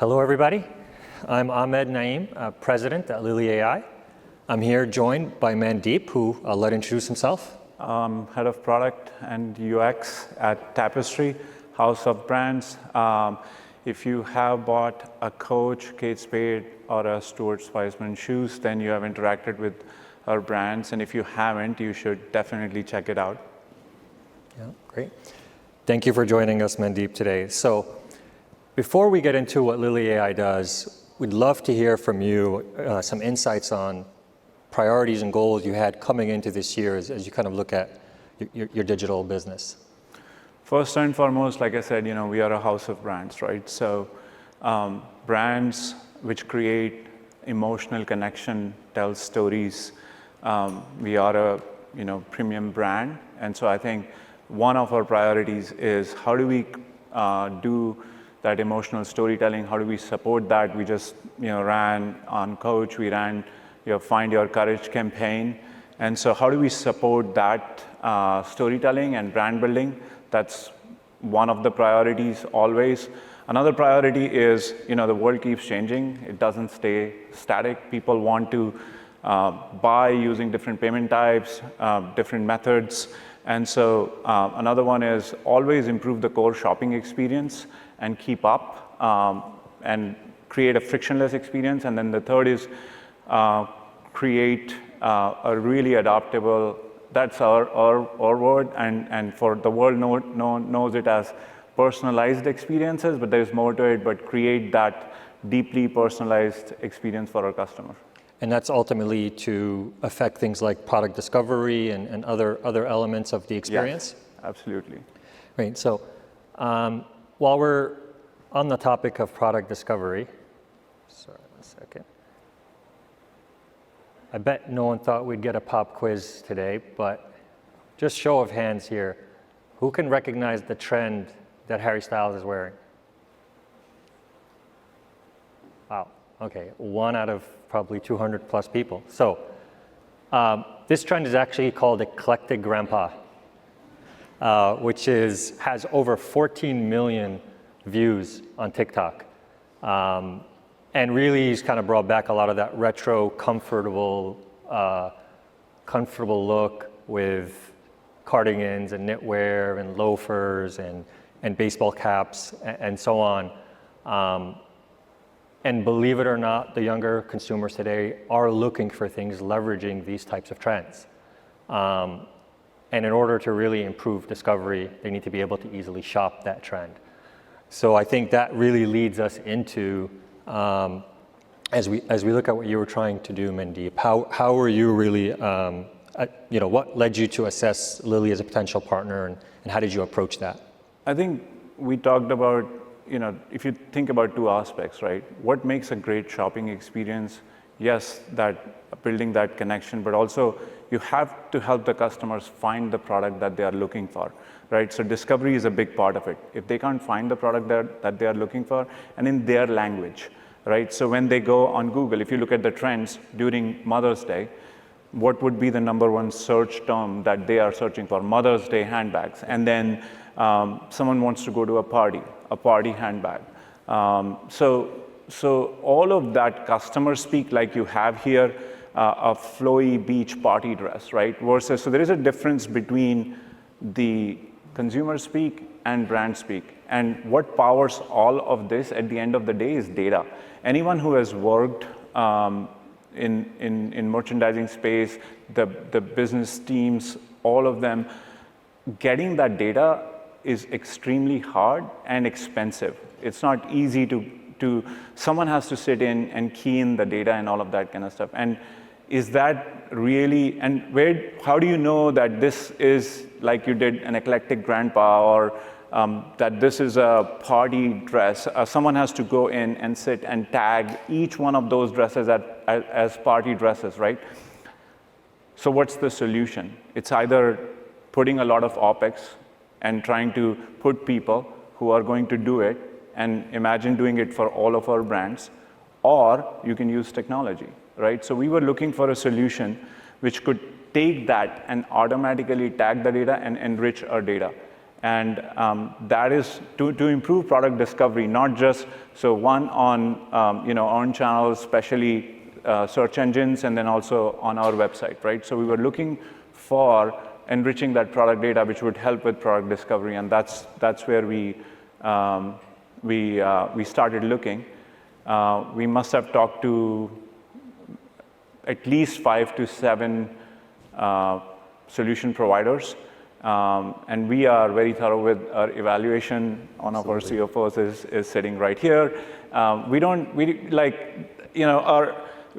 Hello, everybody. I'm Ahmed Naiem, President at Lily AI. I'm here joined by Mandeep, who I'll let introduce himself. Head of Product and UX at Tapestry, House of Brands. If you have bought a Coach, Kate Spade, or a Stuart Weitzman shoes, then you have interacted with our brands. And if you haven't, you should definitely check it out. Yeah, great. Thank you for joining us, Mandeep, today. So before we get into what Lily AI does, we'd love to hear from you some insights on priorities and goals you had coming into this year as you kind of look at your digital business. First and foremost, like I said, we are a house of brands, right? So brands which create emotional connection, tell stories. We are a premium brand, and so I think one of our priorities is how do we do that emotional storytelling? How do we support that? We just ran on Coach. We ran your Find Your Courage campaign, and so how do we support that storytelling and brand building? That's one of the priorities always. Another priority is the world keeps changing. It doesn't stay static. People want to buy using different payment types, different methods. And so another one is always improve the core shopping experience and keep up and create a frictionless experience. And then the third is create a really adaptable, that's our word, and for the world knows it as personalized experiences, but there's more to it, but create that deeply personalized experience for our customer. And that's ultimately to affect things like product discovery and other elements of the experience? Yes, absolutely. Right, so while we're on the topic of product discovery, sorry, 1 second. I bet no one thought we'd get a pop quiz today, but just show of hands here, who can recognize the trend that Harry Styles is wearing? Wow, okay, 1 out of probably 200 plus people. So this trend is actually called Eclectic Grandpa, which has over 14 million views on TikTok. And really he's kind of brought back a lot of that retro, comfortable look with cardigans and knitwear and loafers and baseball caps and so on. And believe it or not, the younger consumers today are looking for things leveraging these types of trends. And in order to really improve discovery, they need to be able to easily shop that trend. So I think that really leads us into, as we look at what you were trying to do, Mandeep, how were you really, what led you to assess Lily as a potential partner, and how did you approach that? I think we talked about, if you think about two aspects, right? What makes a great shopping experience? Yes, that building that connection, but also you have to help the customers find the product that they are looking for, right? So discovery is a big part of it. If they can't find the product that they are looking for, and in their language, right? So when they go on Google, if you look at the trends during Mother's Day, what would be the #1 search term that they are searching for? Mother's Day handbags. And then someone wants to go to a party handbag. So all of that customer speak, like you have here, a flowy beach party dress, right? Versus, so there is a difference between the consumer speak and brand speak. And what powers all of this at the end of the day is data. Anyone who has worked in merchandising space, the business teams, all of them, getting that data is extremely hard and expensive. It's not easy someone has to sit in and key in the data and all of that kind of stuff. And is that really, and how do you know that this is, like you did, an eclectic grandpa, or that this is a party dress? Someone has to go in and sit and tag each one of those dresses as party dresses, right? So what's the solution? It's either putting a lot of OpEx and trying to put people who are going to do it, and imagine doing it for all of our brands, or you can use technology, right? So we were looking for a solution which could take that and automatically tag the data and enrich our data. And that is to improve product discovery, not just, so one on earned channels, especially search engines, and then also on our website, right? So we were looking for enriching that product data, which would help with product discovery, and that's where we started looking. We must have talked to at least 5 to 7 solution providers. And we are very thorough with our evaluation. One of our CFOs is sitting right here.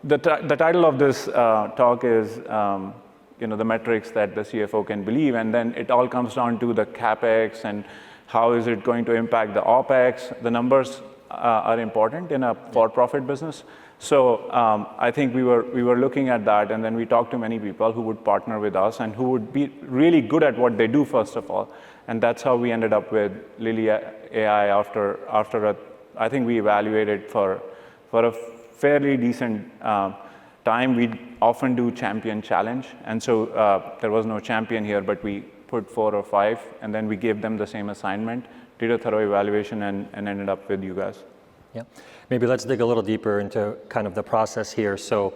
The title of this talk is, the metrics that the CFO can believe, and then it all comes down to the CapEx and how is it going to impact the OpEx. The numbers are important in a for-profit business. So I think we were looking at that, and then we talked to many people who would partner with us and who would be really good at what they do, first of all. And that's how we ended up with Lily AI after I think we evaluated for a fairly decent time. We often do champion challenge. And so there was no champion here, but we put 4 or 5, and then we gave them the same assignment, did a thorough evaluation, and ended up with you guys. Yeah, maybe let's dig a little deeper into kind of the process here. So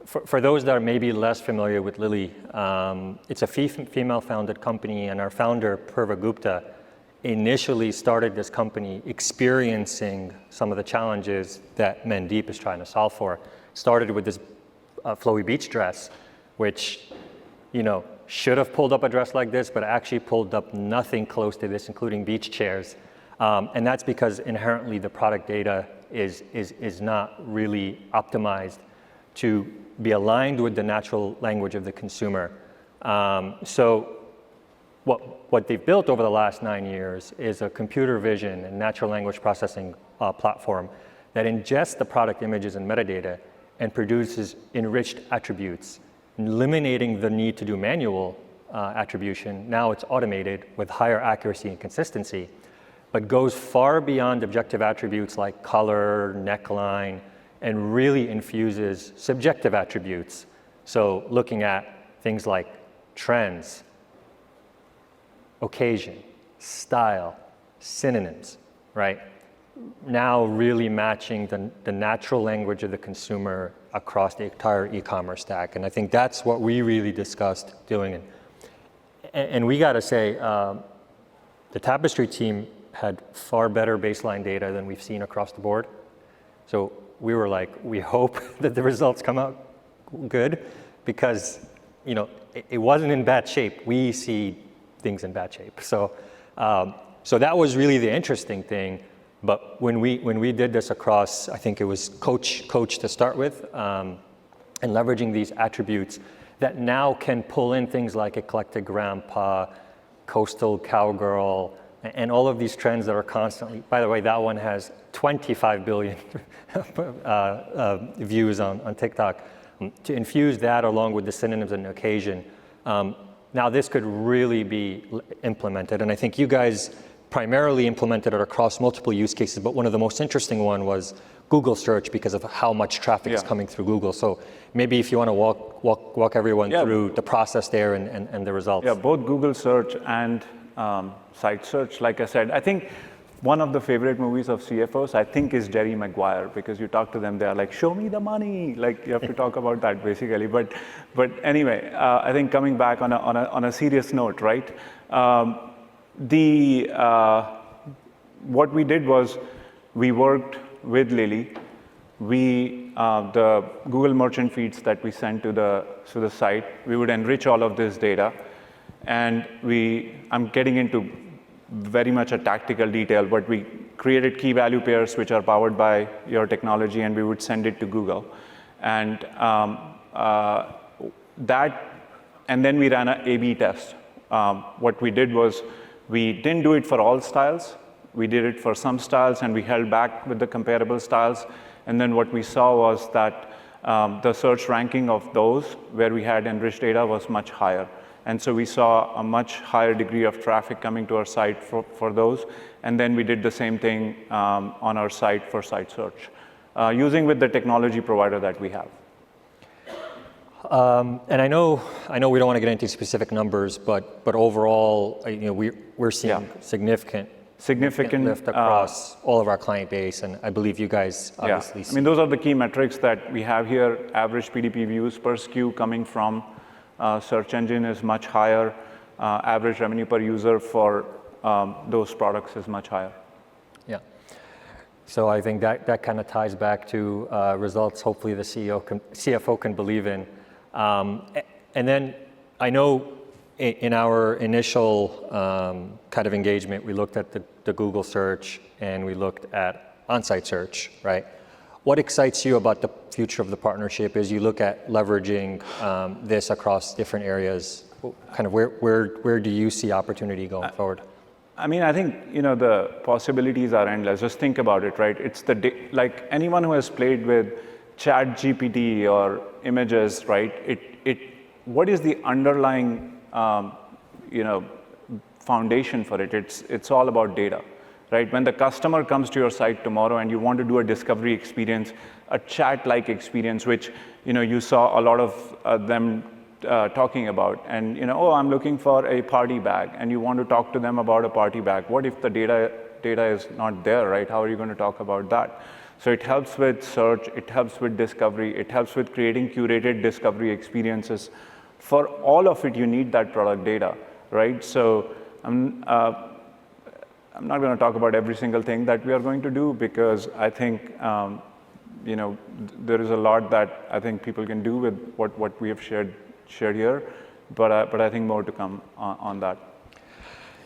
for those that are maybe less familiar with Lily, it's a female-founded company, and our founder, Purva Gupta, initially started this company experiencing some of the challenges that Mandeep is trying to solve for. Started with this flowy beach dress, which, should have pulled up a dress like this, but actually pulled up nothing close to this, including beach chairs. And that's because inherently the product data is not really optimized to be aligned with the natural language of the consumer. So what they've built over the last 9 years is a computer vision and natural language processing platform that ingests the product images and metadata and produces enriched attributes, eliminating the need to do manual attribution. Now it's automated with higher accuracy and consistency, but goes far beyond objective attributes like color, neckline, and really infuses subjective attributes. So looking at things like trends, occasion, style, synonyms, right? Now really matching the natural language of the consumer across the entire e-commerce stack. And I think that's what we really discussed doing. And we got to say, the Tapestry team had far better baseline data than we've seen across the board. So we were like, we hope that the results come out good, because it wasn't in bad shape. We see things in bad shape. So that was really the interesting thing. But when we did this across, I think it was Coach to start with, and leveraging these attributes that now can pull in things like eclectic grandpa, coastal cowgirl, and all of these trends that are constantly, by the way, that one has 25 billion views on TikTok. To infuse that along with the synonyms and occasion, now this could really be implemented. And I think you guys primarily implemented it across multiple use cases, but one of the most interesting one was Google search, because of how much traffic is coming through Google. So maybe if you want to walk everyone through the process there and the results. Yeah, both Google search and site search. Like I said, I think one of the favorite movies of CFOs, I think, is Jerry Maguire, because you talk to them, they're like, show me the money. Like, you have to talk about that basically. But anyway, I think coming back on a serious note, right? What we did was we worked with Lily. The Google merchant feeds that we sent to the site, we would enrich all of this data. And I'm getting into very much a tactical detail, but we created key value pairs which are powered by your technology, and we would send it to Google. And and then we ran an A/B test. What we did was we didn't do it for all styles. We did it for some styles, and we held back with the comparable styles. And then what we saw was that the search ranking of those where we had enriched data was much higher. And so we saw a much higher degree of traffic coming to our site for those. And then we did the same thing on our site for site search, using with the technology provider that we have. And I know we don't want to get into specific numbers, but overall, we're seeing significant lift across all of our client base, and I believe you guys obviously see. I mean, those are the key metrics that we have here. Average PDP views per SKU coming from search engine is much higher. Average revenue per user for those products is much higher. Yeah. So I think that kind of ties back to results hopefully the CFO can believe in. And then I know in our initial kind of engagement, we looked at the Google search and we looked at on-site search, right? What excites you about the future of the partnership as you look at leveraging this across different areas? Kind of where do you see opportunity going forward? I mean, I think, the possibilities are endless. Just think about it, right? It's like anyone who has played with ChatGPT or images, right? What is the underlying, foundation for it? It's all about data, right? When the customer comes to your site tomorrow and you want to do a discovery experience, a chat-like experience, which, you saw a lot of them talking about, and I'm looking for a party bag, and you want to talk to them about a party bag. What if the data is not there, right? How are you going to talk about that? So it helps with search, it helps with discovery, it helps with creating curated discovery experiences. For all of it, you need that product data, right? So I'm not going to talk about every single thing that we are going to do, because I think there is a lot that I think people can do with what we have shared here, but I think more to come on that.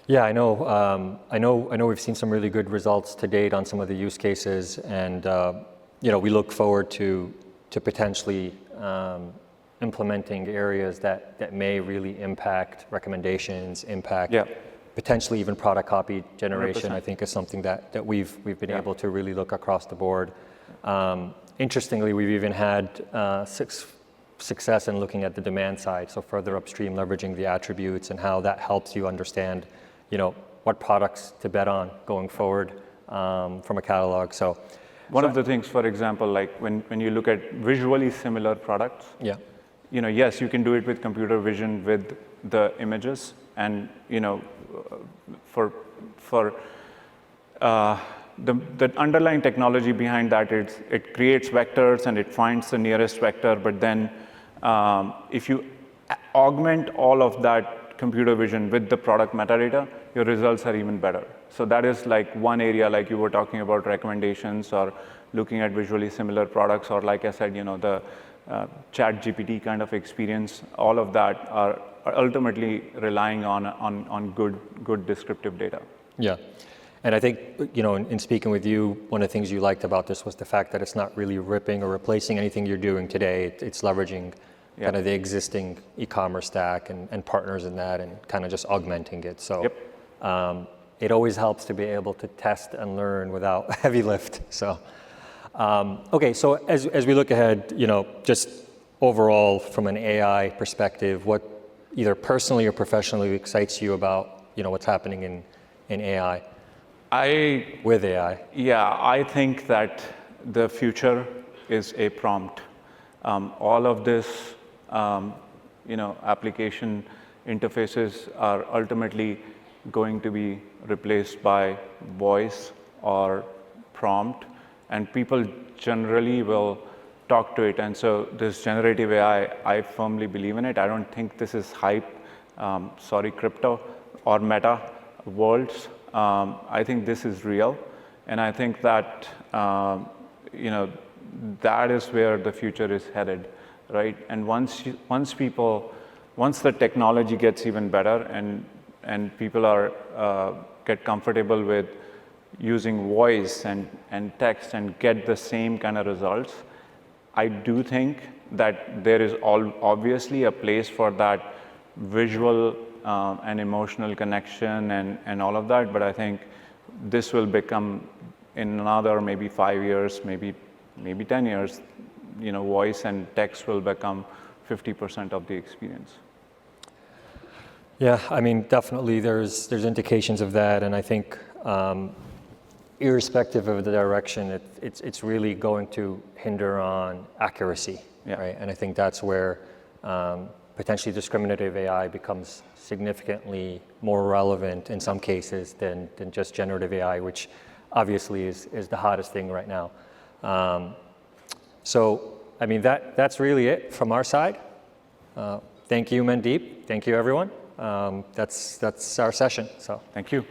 Yeah, I know we've seen some really good results to date on some of the use cases, and we look forward to potentially implementing areas that may really impact recommendations, potentially even product copy generation. 100%. I think is something that we've been able to really look across the board. Interestingly, we've even had success in looking at the demand side, so further upstream, leveraging the attributes and how that helps you understand, what products to bet on going forward from a catalog. So one of the things, for example, like when you look at visually similar products, yes, you can do it with computer vision with the images, and for the underlying technology behind that, it creates vectors and it finds the nearest vector, but then if you augment all of that computer vision with the product metadata, your results are even better. So that is like one area, like you were talking about recommendations or looking at visually similar products, or like I said, the ChatGPT kind of experience. All of that are ultimately relying on good descriptive data. Yeah. And I think, in speaking with you, one of the things you liked about this was the fact that it's not really ripping or replacing anything you're doing today. It's leveraging kind of the existing e-commerce stack and partners in that, and kind of just augmenting it. So it always helps to be able to test and learn without heavy lift. So, okay, so as we look ahead, just overall from an AI perspective, what either personally or professionally excites you about, what's happening in AI? With AI. Yeah, I think that the future is a prompt. All of this, application interfaces are ultimately going to be replaced by voice or prompt, and people generally will talk to it. And so this generative AI, I firmly believe in it. I don't think this is hype, crypto or meta worlds. I think this is real, and I think that that is where the future is headed, right? And once the technology gets even better, and people get comfortable with using voice and text and get the same kind of results, I do think that there is obviously a place for that visual and emotional connection and all of that, but I think this will become, in another maybe 5 years, maybe 10 years, voice and text will become 50% of the experience. Yeah, I mean, definitely there's indications of that, and I think irrespective of the direction, it's really going to hinder on accuracy, right? And I think that's where potentially discriminative AI becomes significantly more relevant in some cases than just generative AI, which obviously is the hottest thing right now. So, I mean, that's really it from our side. Thank you, Mandeep. Thank you, everyone. That's our session. So, Thank you.